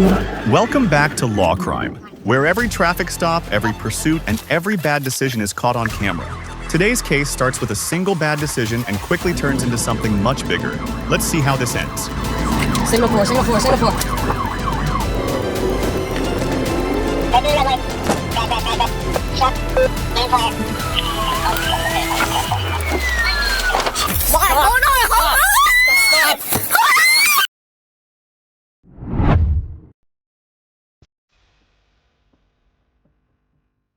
Welcome back to Law&Crime, where every traffic stop, every pursuit, and every bad decision is caught on camera. Today's case starts with a single bad decision and quickly turns into something much bigger. Let's see how this ends. Singapore.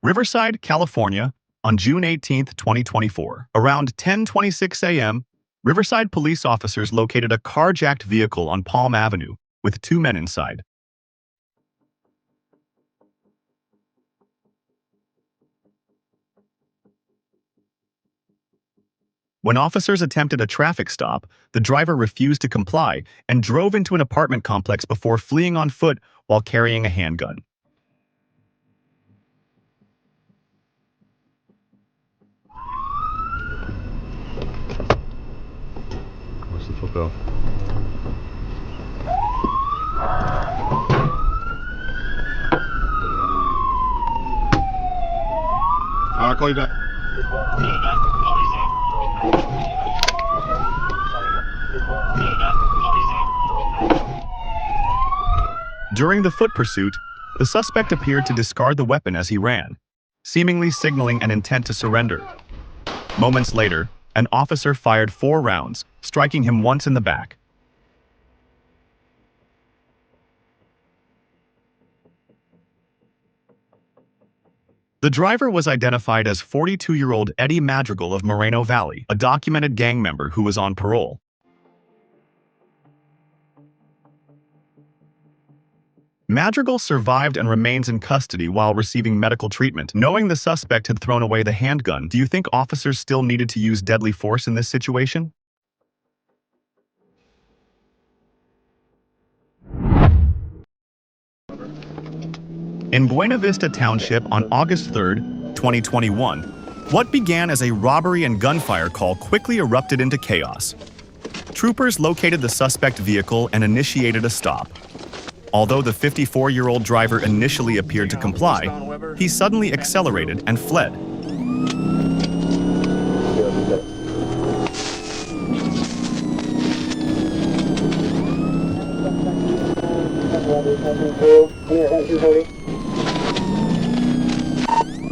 Riverside, California, on June 18, 2024. Around 10:26 a.m., Riverside police officers located a carjacked vehicle on Palm Avenue with two men inside. When officers attempted a traffic stop, the driver refused to comply and drove into an apartment complex before fleeing on foot while carrying a handgun. What's the fuck off? I'll call you back. During the foot pursuit, the suspect appeared to discard the weapon as he ran, seemingly signaling an intent to surrender. Moments later, an officer fired 4 rounds, striking him once in the back. The driver was identified as 42-year-old Eddie Madrigal of Moreno Valley, a documented gang member who was on parole. Madrigal survived and remains in custody while receiving medical treatment. Knowing the suspect had thrown away the handgun, do you think officers still needed to use deadly force in this situation? In Buena Vista Township on August 3, 2021, what began as a robbery and gunfire call quickly erupted into chaos. Troopers located the suspect vehicle and initiated a stop. Although the 54-year-old driver initially appeared to comply, he suddenly accelerated and fled.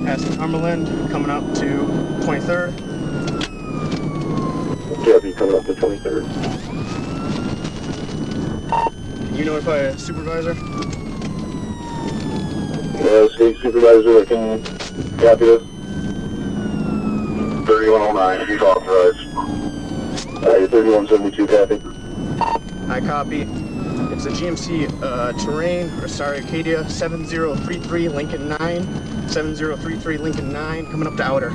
Passing Cumberland, coming up to 23rd. Yeah, coming up to 23rd. You notify a supervisor? State supervisor that can copy this. 3109, if he's authorized. 3172 copy. I copy. It's a GMC Terrain, Acadia 7033 Lincoln 9. 7033 Lincoln 9, coming up to Outer.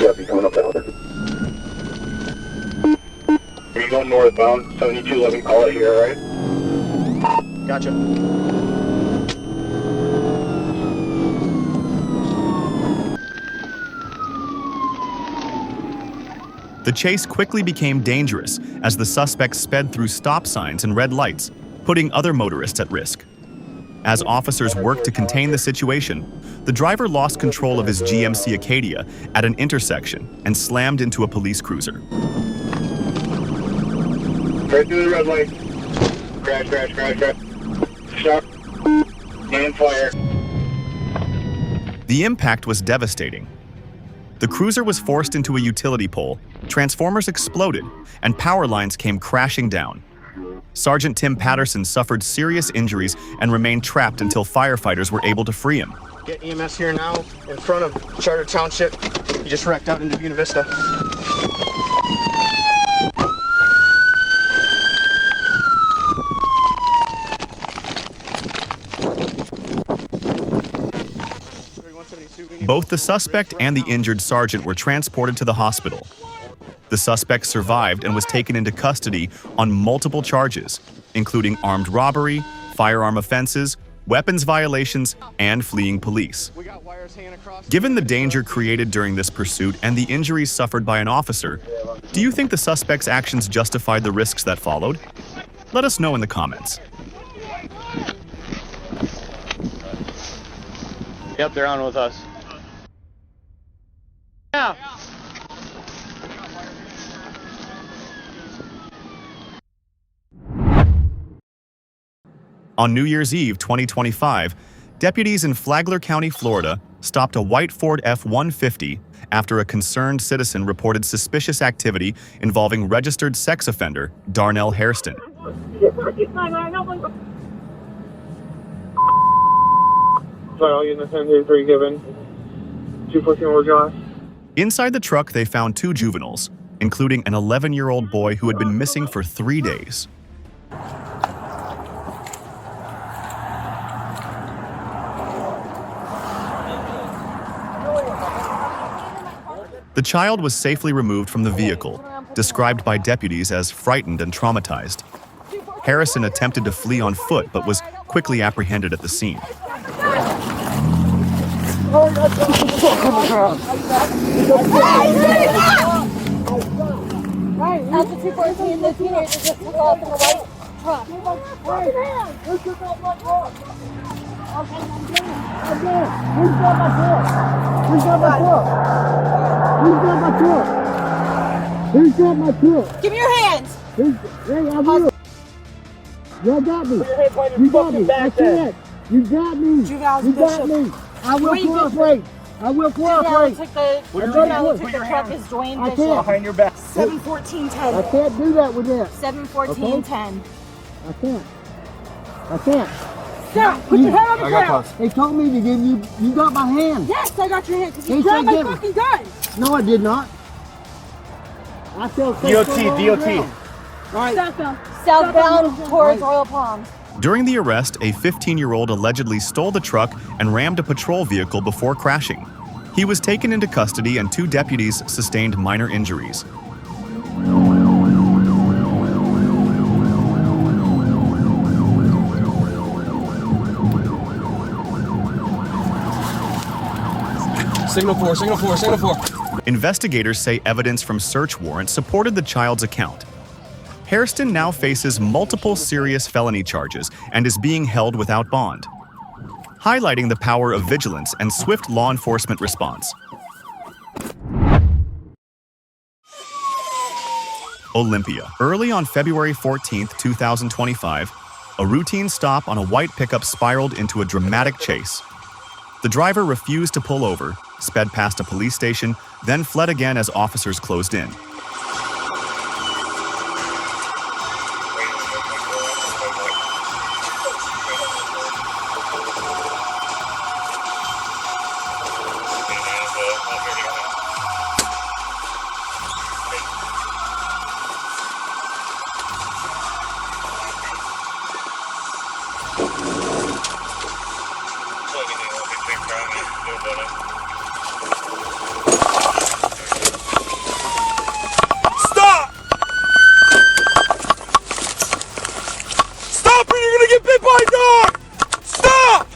Copy, coming up to Outer. You're going northbound, 7211, call it here, right? Gotcha. The chase quickly became dangerous as the suspect sped through stop signs and red lights, putting other motorists at risk. As officers worked to contain the situation, the driver lost control of his GMC Acadia at an intersection and slammed into a police cruiser. Right through the red light. Crash. Stop. And fire. The impact was devastating. The cruiser was forced into a utility pole, transformers exploded, and power lines came crashing down. Sergeant Tim Patterson suffered serious injuries and remained trapped until firefighters were able to free him. Get EMS here now, in front of Charter Township. He just wrecked out into Buena Vista. Both the suspect and the injured sergeant were transported to the hospital. The suspect survived and was taken into custody on multiple charges, including armed robbery, firearm offenses, weapons violations, and fleeing police. Given the danger created during this pursuit and the injuries suffered by an officer, do you think the suspect's actions justified the risks that followed? Let us know in the comments. Yep, they're on with us. Yeah. On New Year's Eve 2025, deputies in Flagler County, Florida, stopped a white Ford F-150 after a concerned citizen reported suspicious activity involving registered sex offender Darnell Hairston. All units 10-3 given. 214 will drive. Inside the truck, they found two juveniles, including an 11-year-old boy who had been missing for 3 days. The child was safely removed from the vehicle, described by deputies as frightened and traumatized. Harrison attempted to flee on foot but was quickly apprehended at the scene. That's the 214, the teenager just took off in the white truck. Who's got my truck? Give me your hands. Hey, I will. Y'all got me. You got me. I can't. You got me. Juveniles You got Bishop. me. I will cooperate. I will Juvenile cooperate. took the juvenile took the truck is Dwayne I Bishop. can't. Behind your back. 71410. I can't do that with that. 71410. I can't. I can't. Stop! Put your hand on the ground. They told me to give you. You got my hand. Yes, I got your hand because He you said grabbed my give me. fucking gun. No, I did not. I felt DOT. All right. Southbound towards Royal Palms. During the arrest, a 15-year-old allegedly stole the truck and rammed a patrol vehicle before crashing. He was taken into custody and 2 deputies sustained minor injuries. Signal 4, signal 4, signal 4. Investigators say evidence from search warrants supported the child's account. Hairston now faces multiple serious felony charges and is being held without bond, highlighting the power of vigilance and swift law enforcement response. Olympia. Early on February 14, 2025, a routine stop on a white pickup spiraled into a dramatic chase. The driver refused to pull over, sped past a police station, then fled again as officers closed in. Stop! Stop or you're gonna get bit by a dog! Stop!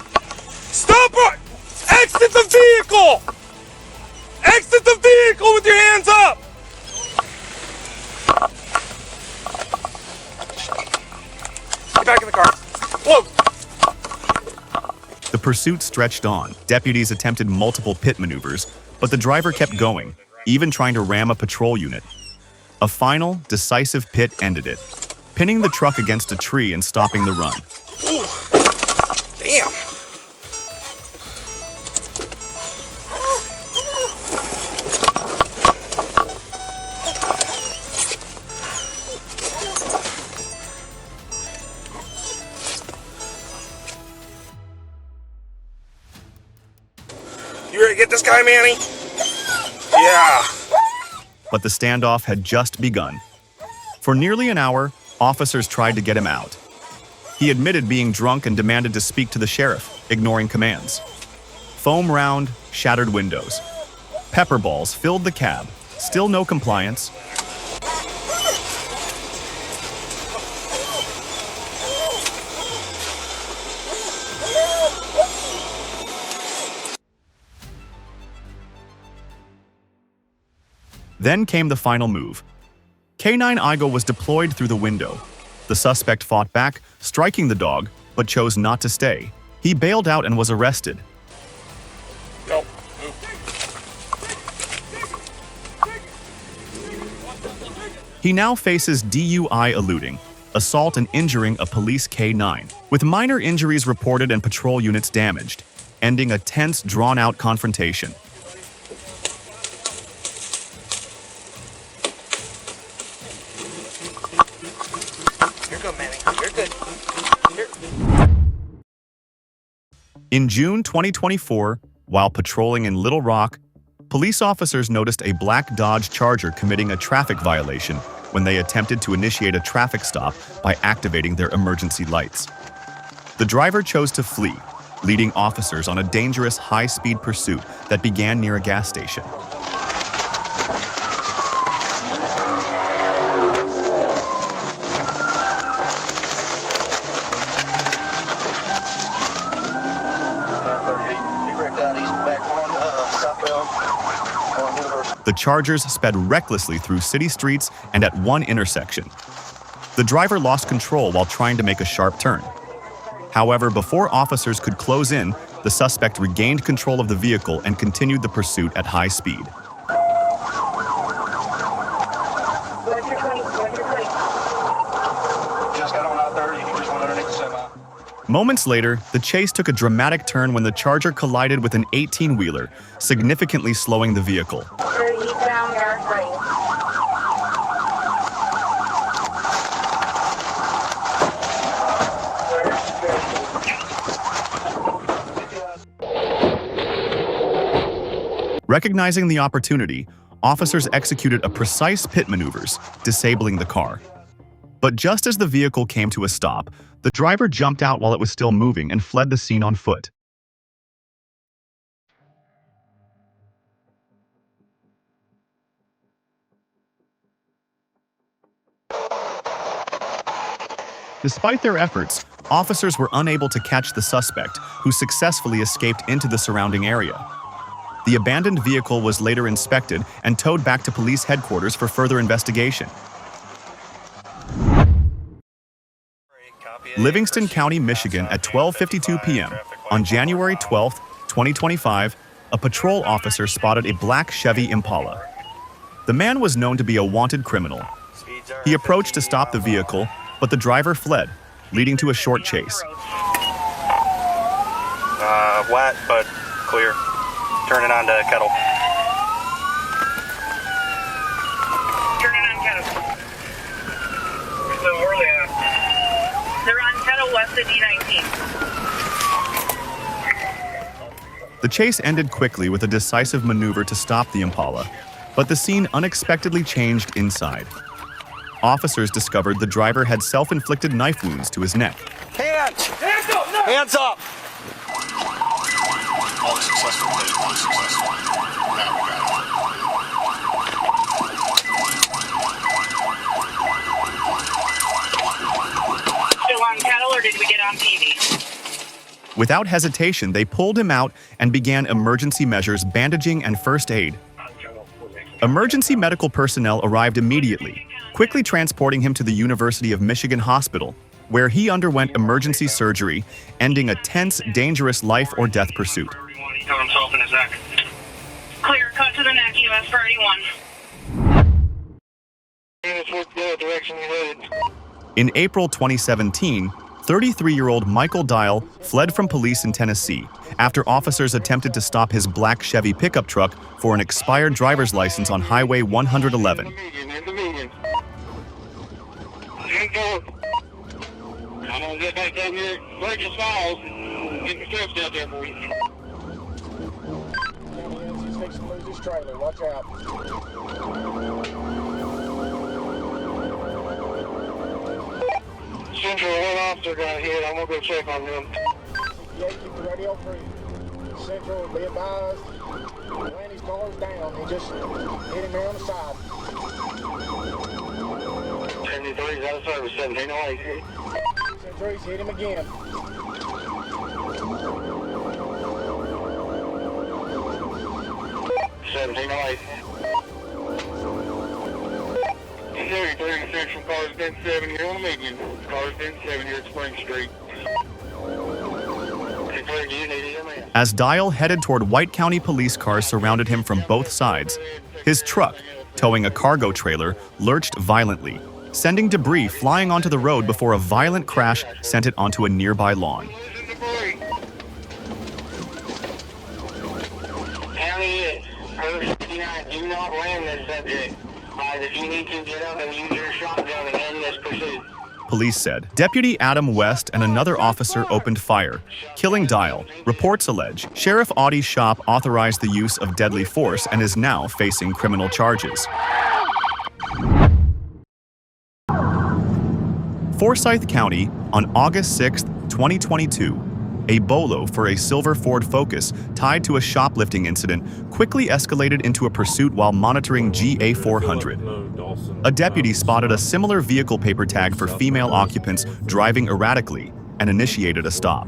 Stop or exit the vehicle! Exit the vehicle with your hands up! Get back in the car. Whoa! The pursuit stretched on. Deputies attempted multiple pit maneuvers, but the driver kept going, even trying to ram a patrol unit. A final, decisive pit ended it, pinning the truck against a tree and stopping the run. Ooh. Damn. You ready to get this guy, Manny? Yeah. But the standoff had just begun. For nearly an hour, officers tried to get him out. He admitted being drunk and demanded to speak to the sheriff, ignoring commands. Foam round, shattered windows. Pepper balls filled the cab. Still no compliance. Then came the final move. K9 Igo was deployed through the window. The suspect fought back, striking the dog, but chose not to stay. He bailed out and was arrested. He now faces DUI eluding, assault and injuring a police K-9, with minor injuries reported and patrol units damaged, ending a tense, drawn-out confrontation. You're good, Manny. You're good. In June 2024, while patrolling in Little Rock, police officers noticed a black Dodge Charger committing a traffic violation when they attempted to initiate a traffic stop by activating their emergency lights. The driver chose to flee, leading officers on a dangerous high-speed pursuit that began near a gas station. The Chargers sped recklessly through city streets and at one intersection. The driver lost control while trying to make a sharp turn. However, before officers could close in, the suspect regained control of the vehicle and continued the pursuit at high speed. Moments later, the chase took a dramatic turn when the Charger collided with an 18-wheeler, significantly slowing the vehicle. Recognizing the opportunity, officers executed a precise pit maneuvers, disabling the car. But just as the vehicle came to a stop, the driver jumped out while it was still moving and fled the scene on foot. Despite their efforts, officers were unable to catch the suspect, who successfully escaped into the surrounding area. The abandoned vehicle was later inspected and towed back to police headquarters for further investigation. Livingston County, Michigan at 12:52 p.m. on January 12, 2025, a patrol officer spotted a black Chevy Impala. The man was known to be a wanted criminal. He approached to stop the vehicle, but the driver fled, leading to a short chase. Wet, but clear. Turn it on to kettle. Turn it on kettle. So where are they at? They're on kettle west of D19. The chase ended quickly with a decisive maneuver to stop the Impala, but the scene unexpectedly changed inside. Officers discovered the driver had self-inflicted knife wounds to his neck. Hands! Hands up! No. Hands up! All successful. All successful. Still on kettle, or did we get on TV? Without hesitation, they pulled him out and began emergency measures, bandaging and first aid. Emergency medical personnel arrived immediately, quickly transporting him to the University of Michigan Hospital, where he underwent emergency surgery, ending a tense, dangerous life or death pursuit. He cut himself in his neck. Clear, cut to the neck, US for 81. In April 2017, 33-year-old Michael Dial fled from police in Tennessee after officers attempted to stop his black Chevy pickup truck for an expired driver's license on Highway 111. I'm gonna get back down here, Burgess Falls, and get the steps out there for you. This trailer, watch out. Central, one officer got hit. I'm gonna go check on them. Yeah, keep the radio free. Central, be advised. Ran his cars down. He just hit him there on the side. 73 is out of service, 1708. 73's hit him again. Central, car's been 7 here on the median. Car's been 7 here at Spring Street. As Dial headed toward White County police cars surrounded him from both sides, his truck, towing a cargo trailer, lurched violently, sending debris flying onto the road before a violent crash sent it onto a nearby lawn. County Earth 69, do not land this subject. If you need to get up and use your shotgun and end this pursuit. Police said. Deputy Adam West and another officer opened fire, killing Dial. Reports allege Sheriff Audie's shop authorized the use of deadly force and is now facing criminal charges. Forsyth County, on August 6, 2022, a bolo for a silver Ford Focus tied to a shoplifting incident quickly escalated into a pursuit while monitoring GA 400. A deputy spotted a similar vehicle paper tag for female occupants driving erratically and initiated a stop.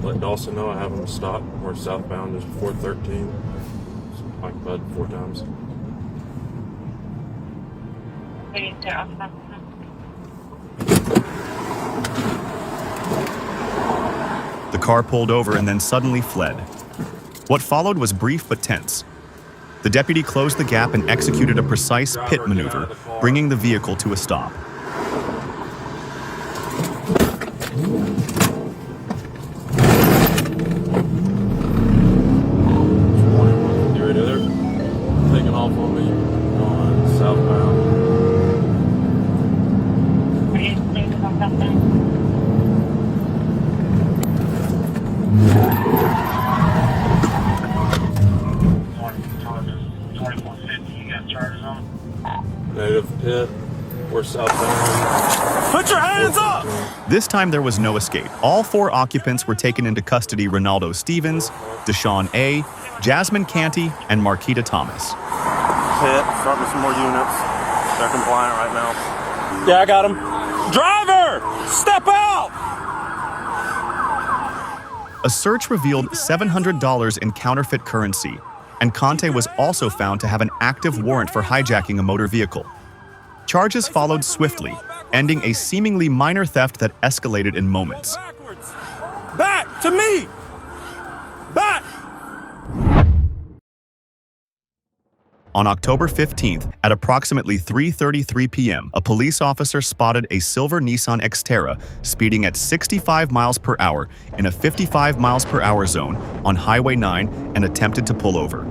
Let Dawson know I have him stop. We're southbound. There's 413. Like Bud 4 times. The car pulled over and then suddenly fled. What followed was brief but tense. The deputy closed the gap and executed a precise pit maneuver, bringing the vehicle to a stop. They're taking off on me, going southbound. Native pit, we're southbound. Put your hands up! This time there was no escape. All 4 occupants were taken into custody: Ronaldo Stevens, Deshaun A., Jasmine Canty, and Marquita Thomas. Hit, starting with some more units. They're compliant right now. Yeah, I got him. Driver! Step out! A search revealed $700 in counterfeit currency, and Conte was also found to have an active warrant for hijacking a motor vehicle. Charges followed swiftly, ending a seemingly minor theft that escalated in moments. Back to me! Back! On October 15th, at approximately 3:33 p.m., a police officer spotted a silver Nissan Xterra speeding at 65 miles per hour in a 55 miles per hour zone on Highway 9 and attempted to pull over.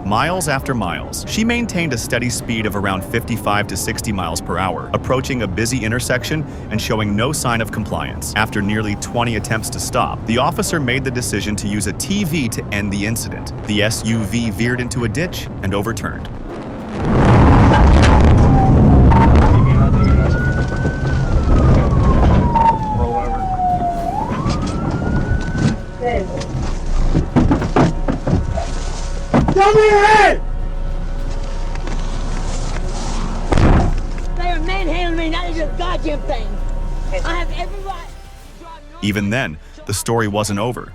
Miles after miles, she maintained a steady speed of around 55 to 60 miles per hour, approaching a busy intersection and showing no sign of compliance. After nearly 20 attempts to stop, the officer made the decision to use a TV to end the incident. The SUV veered into a ditch and overturned. Roll over. Tell me your head! They are manhandling me, not even a goddamn thing. I have every right. Even then, the story wasn't over.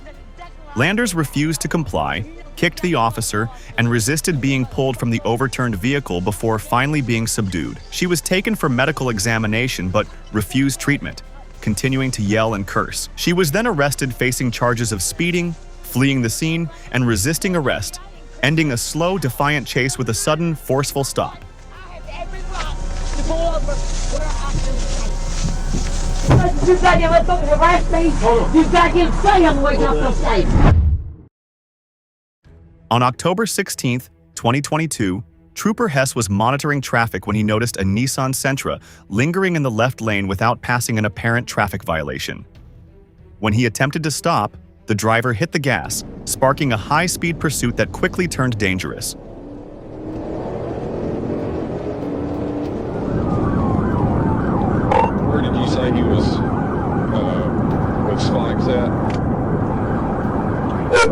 Landers refused to comply, kicked the officer, and resisted being pulled from the overturned vehicle before finally being subdued. She was taken for medical examination but refused treatment, continuing to yell and curse. She was then arrested facing charges of speeding, fleeing the scene, and resisting arrest, ending a slow, defiant chase with a sudden, forceful stop. I have every right to pull over where I can. You goddamn let something harass me. You goddamn say I'm waking up so safe. On October 16th, 2022, Trooper Hess was monitoring traffic when he noticed a Nissan Sentra lingering in the left lane without passing an apparent traffic violation. When he attempted to stop, the driver hit the gas, sparking a high-speed pursuit that quickly turned dangerous.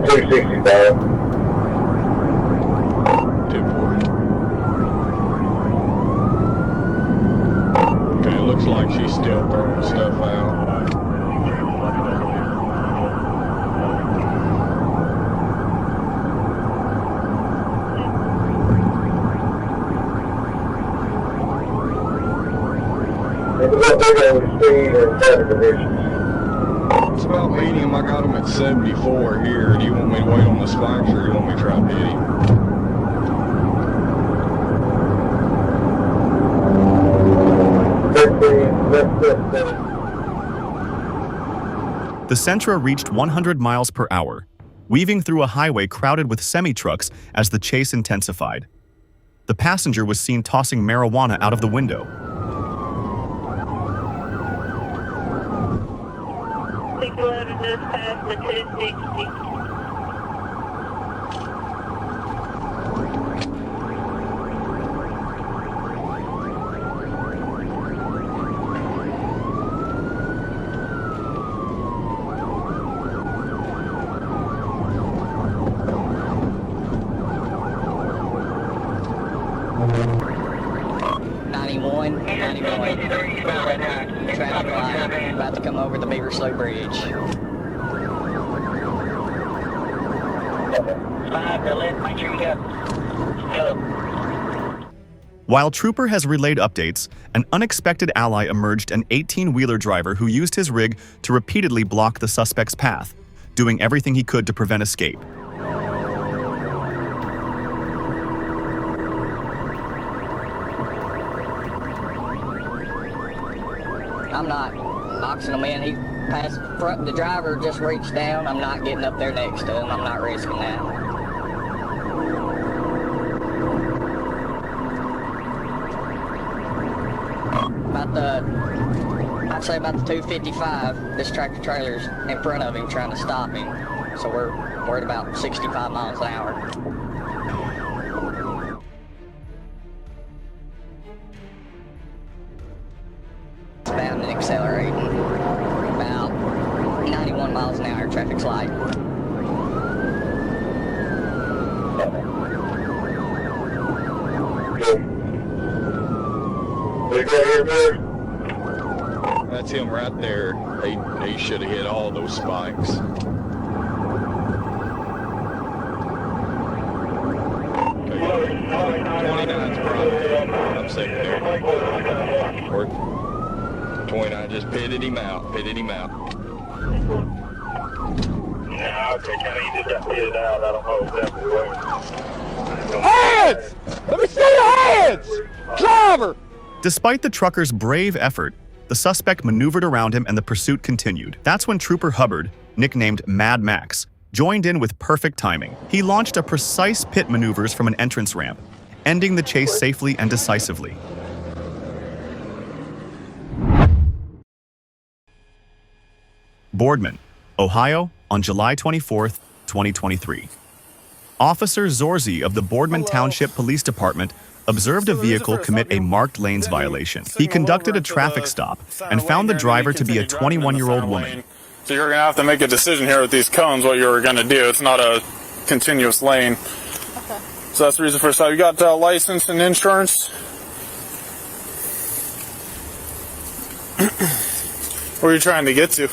265. 240. Okay, it looks like she's still throwing stuff out. It's about medium. I got him at 74 here. Do you want me to wait on the spikes or do you want me to try to hit him? The Sentra reached 100 miles per hour, weaving through a highway crowded with semi-trucks as the chase intensified. The passenger was seen tossing marijuana out of the window. Just past the 260. Traffic light, about to come over the Beaver Slough Bridge. 5 to left, make sure you got. While Trooper has relayed updates, an unexpected ally emerged, an 18-wheeler driver who used his rig to repeatedly block the suspect's path, doing everything he could to prevent escape. I'm not boxing him in. He passed front. The driver just reached down. I'm not getting up there next to him. I'm not risking that. I'd say about the 255. This tractor trailer's in front of him trying to stop him. So we're at about 65 miles an hour. Bound and accelerating about 91 miles an hour, traffic's light. That's him right there. He should have hit all those spikes. Okay. 29's probably up secondary. Or 29 just pitted him out. Yeah, okay, kind of he just got pitted out. I don't know exactly where. Hands! Let me see your hands! Driver! Despite the trucker's brave effort, the suspect maneuvered around him and the pursuit continued. That's when Trooper Hubbard, nicknamed Mad Max, joined in with perfect timing. He launched a precise pit maneuvers from an entrance ramp, ending the chase safely and decisively. Boardman, Ohio, on July 24, 2023. Officer Zorzi of the Boardman Township Police Department observed a vehicle commit a marked lanes violation. He conducted a traffic stop and found the driver to be a 21-year-old woman. So you're going to have to make a decision here with these cones what you're going to do. It's not a continuous lane. Okay. So that's the reason for a stop. You got license and insurance? Where are you trying to get to?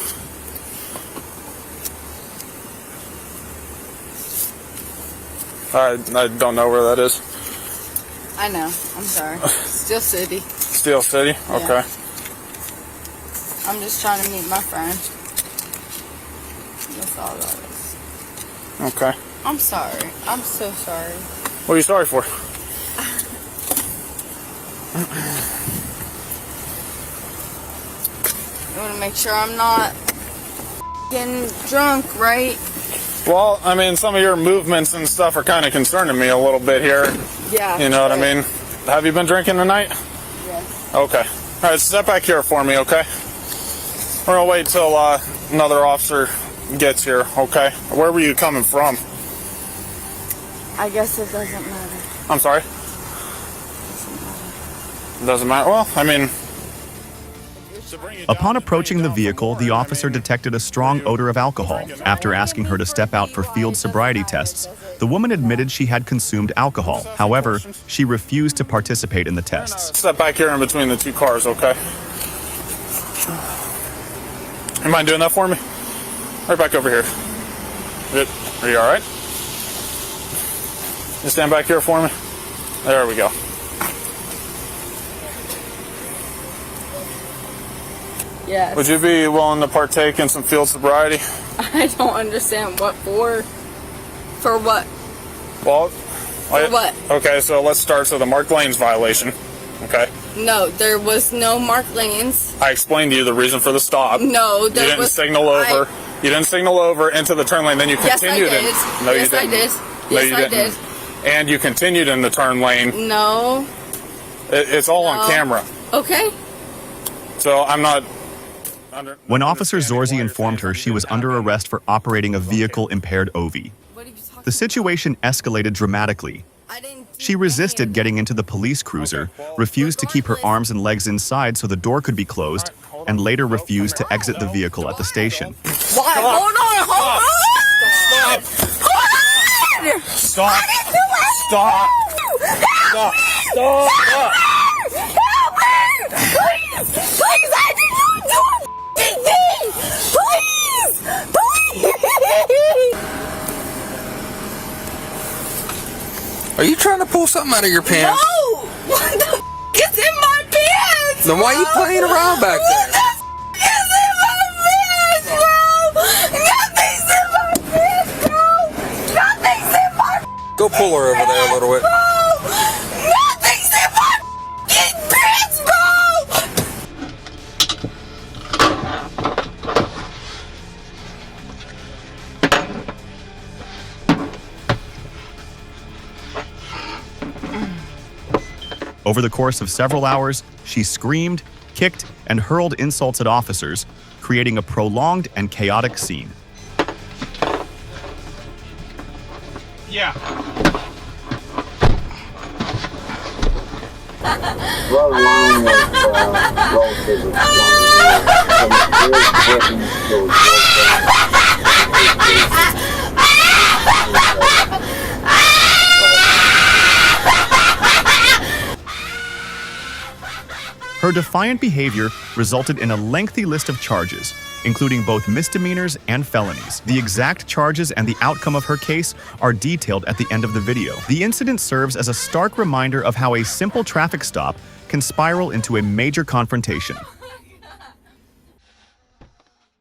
I don't know where that is. I know. I'm sorry. Steel City. Steel City? Okay. Yeah. I'm just trying to meet my friend. That's all that is. Okay. I'm sorry. I'm so sorry. What are you sorry for? You want to make sure I'm not getting drunk, right? Well, I mean, some of your movements and stuff are kind of concerning me a little bit here. Yeah. You know what I mean? Have you been drinking tonight? Yes. Okay. All right, step back here for me, okay? We're going to wait till another officer gets here, okay? Where were you coming from? I guess it doesn't matter. I'm sorry? It doesn't matter. Doesn't matter? Well, I mean... You're Upon approaching the vehicle, the officer detected a strong odor of alcohol. After asking her to step out for field sobriety tests, the woman admitted she had consumed alcohol. However, she refused to participate in the tests. Step back here in between the two cars, okay? You mind doing that for me? Right back over here. Good. Are you all right? Just stand back here for me. There we go. Yes. Would you be willing to partake in some field sobriety? I don't understand what for. For what? Well, for what? Okay, so let's start. So the marked lanes violation. Okay. No, there was no marked lanes. I explained to you the reason for the stop. No, you didn't signal over. You didn't signal over into the turn lane. Then you continued in. No, yes, you didn't. I did. No, yes, you I didn't. did. And you continued in the turn lane. No. It's all on camera. Okay. So I'm not. When Officer Zorzi informed her she was under arrest for operating a vehicle-impaired OV, the situation escalated dramatically. She resisted getting into the police cruiser, refused to keep her arms and legs inside so the door could be closed, and later refused to exit the vehicle at the station. Why? Hold on! Hold on! Stop! Stop! Stop! Stop! Help me! Please! Please! I did not do anything! Please! Please! Are you trying to pull something out of your pants? No! What the f*** is in my pants? Then why are you playing around back there? What the f*** is in my pants, bro? Nothing's in my pants, bro! Nothing's in my Go pull her over there a little bit. Nothing's in my pants, bro! Over the course of several hours, she screamed, kicked, and hurled insults at officers, creating a prolonged and chaotic scene. Yeah. Her defiant behavior resulted in a lengthy list of charges, including both misdemeanors and felonies. The exact charges and the outcome of her case are detailed at the end of the video. The incident serves as a stark reminder of how a simple traffic stop can spiral into a major confrontation.